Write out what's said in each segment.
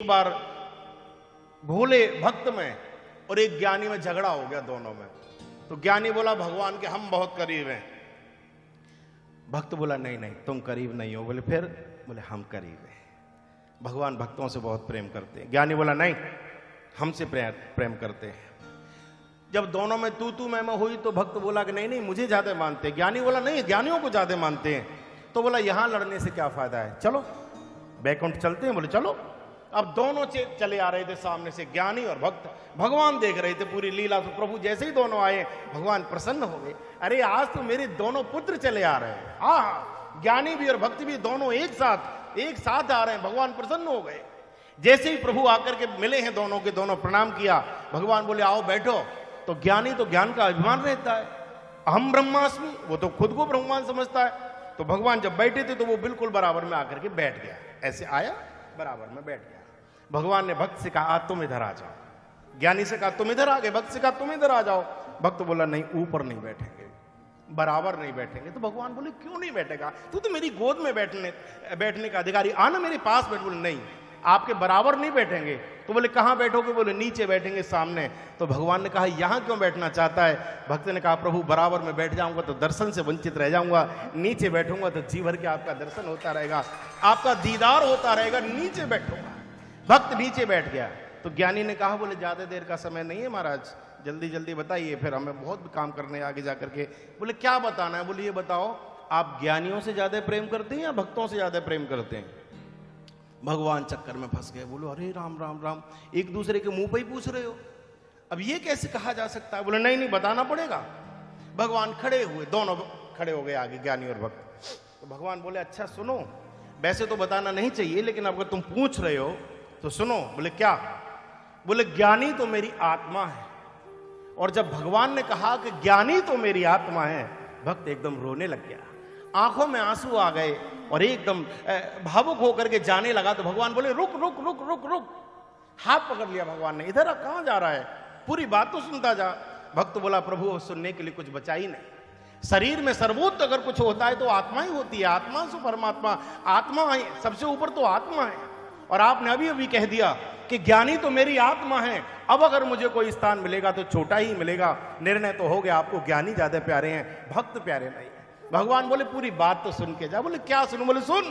एक बार भोले भक्त में और एक ज्ञानी में झगड़ा हो गया दोनों में। तो ज्ञानी बोला भगवान के हम बहुत करीब हैं। भक्त बोला नहीं नहीं तुम करीब नहीं हो। बोले फिर? बोले हम करीब हैं, भगवान भक्तों से बहुत प्रेम करते हैं। ज्ञानी बोला नहीं हमसे प्रेम करते हैं। जब दोनों में तू मैं हुई तो भक्त बोला कि नहीं नहीं मुझे ज्यादा मानते हैं। ज्ञानी बोला नहीं ज्ञानियों को ज्यादा मानते हैं। तो बोला यहां लड़ने से क्या फायदा है, चलो बैकुंठ चलते हैं। बोले चलो। अब दोनों चले आ रहे थे सामने से, ज्ञानी और भक्त। भगवान देख रहे थे पूरी लीला। तो प्रभु जैसे ही दोनों आए भगवान प्रसन्न हो गए। अरे आज तो मेरे दोनों पुत्र चले आ रहे हैं। हाँ, ज्ञानी भी और भक्त भी दोनों एक साथ आ रहे हैं। भगवान प्रसन्न हो गए। जैसे ही प्रभु आकर के मिले हैं दोनों के, दोनों प्रणाम किया। भगवान बोले आओ बैठो। तो ज्ञानी तो ज्ञान का अभिमान रहता है, अहम ब्रह्मास्मि, वो तो खुद को ब्रह्मान समझता है। तो भगवान जब बैठे थे तो वो बिल्कुल बराबर में आकर के बैठ गया। ऐसे आया बराबर में बैठ गया। भगवान ने भक्त से कहा तुम इधर आ जाओ। ज्ञानी से कहा तुम इधर आ गए, भक्त से कहा तुम इधर आ जाओ। भक्त बोला नहीं ऊपर नहीं बैठेंगे, बराबर नहीं बैठेंगे। तो भगवान बोले क्यों नहीं बैठेगा, तू तो मेरी गोद में बैठने का अधिकारी, आना मेरे पास बैठ। बोले नहीं आपके बराबर नहीं बैठेंगे। तो बोले कहां बैठोगे? बोले नीचे बैठेंगे सामने। तो भगवान ने कहा यहां क्यों बैठना चाहता है? भक्त ने कहा प्रभु बराबर में बैठ जाऊंगा तो दर्शन से वंचित रह जाऊंगा, नीचे बैठूंगा तो जी भर के आपका दर्शन होता रहेगा, आपका दीदार होता रहेगा, नीचे बैठूंगा। भक्त नीचे बैठ गया। तो ज्ञानी ने कहा बोले ज्यादा देर का समय नहीं है महाराज, जल्दी जल्दी बताइए, फिर हमें बहुत काम करने आगे जाकर के। बोले क्या बताना है? बोले ये बताओ आप ज्ञानियों से ज्यादा प्रेम करते हैं या भक्तों से ज्यादा प्रेम करते हैं? भगवान चक्कर में फंस गए। बोलो अरे राम राम राम, एक दूसरे के मुंह पे ही पूछ रहे हो, अब ये कैसे कहा जा सकता है? बोले नहीं नहीं बताना पड़ेगा। भगवान खड़े हुए, दोनों खड़े हो गए आगे, ज्ञानी और भक्त। तो भगवान बोले अच्छा सुनो, वैसे तो बताना नहीं चाहिए लेकिन अगर तुम पूछ रहे हो तो सुनो। बोले क्या? बोले ज्ञानी तो मेरी आत्मा है। और जब भगवान ने कहा कि ज्ञानी तो मेरी आत्मा है, भक्त एकदम रोने लग गया, आंखों में आंसू आ गए और एकदम भावुक होकर के जाने लगा। तो भगवान बोले रुक रुक रुक रुक रुक। हाथ पकड़ लिया भगवान ने, इधर कहां जा रहा है, पूरी बात तो सुनता जा। भक्त बोला प्रभु सुनने के लिए कुछ बचा ही नहीं। शरीर में सर्वोच्च अगर कुछ होता है तो आत्मा ही होती है, आत्मा से परमात्मा, आत्मा है सबसे ऊपर, तो आत्मा है। और आपने अभी अभी कह दिया कि ज्ञानी तो मेरी आत्मा है, अब अगर मुझे कोई स्थान मिलेगा तो छोटा ही मिलेगा। निर्णय तो हो गया, आपको ज्ञानी ज्यादा प्यारे हैं, भक्त प्यारे नहीं है। भगवान बोले पूरी बात तो सुन के जा। बोले क्या सुनूं? बोले सुन।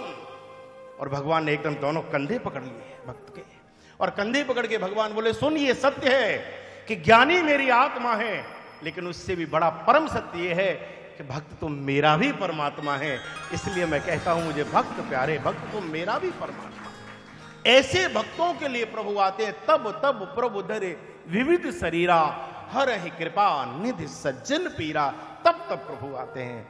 और भगवान ने एकदम दोनों कंधे पकड़ लिए भक्त के, और कंधे पकड़ के भगवान बोले सुन, ये सत्य है कि ज्ञानी मेरी आत्मा है, लेकिन उससे भी बड़ा परम सत्य ये है कि भक्त तो मेरा भी परमात्मा है। इसलिए मैं कहता हूं मुझे भक्त प्यारे, भक्त तो मेरा भी परमात्मा। ऐसे भक्तों के लिए प्रभु आते हैं। तब तब प्रभु धरे विविध शरीरा, हर ही कृपा निधि सज्जन पीरा। तब तब प्रभु आते हैं।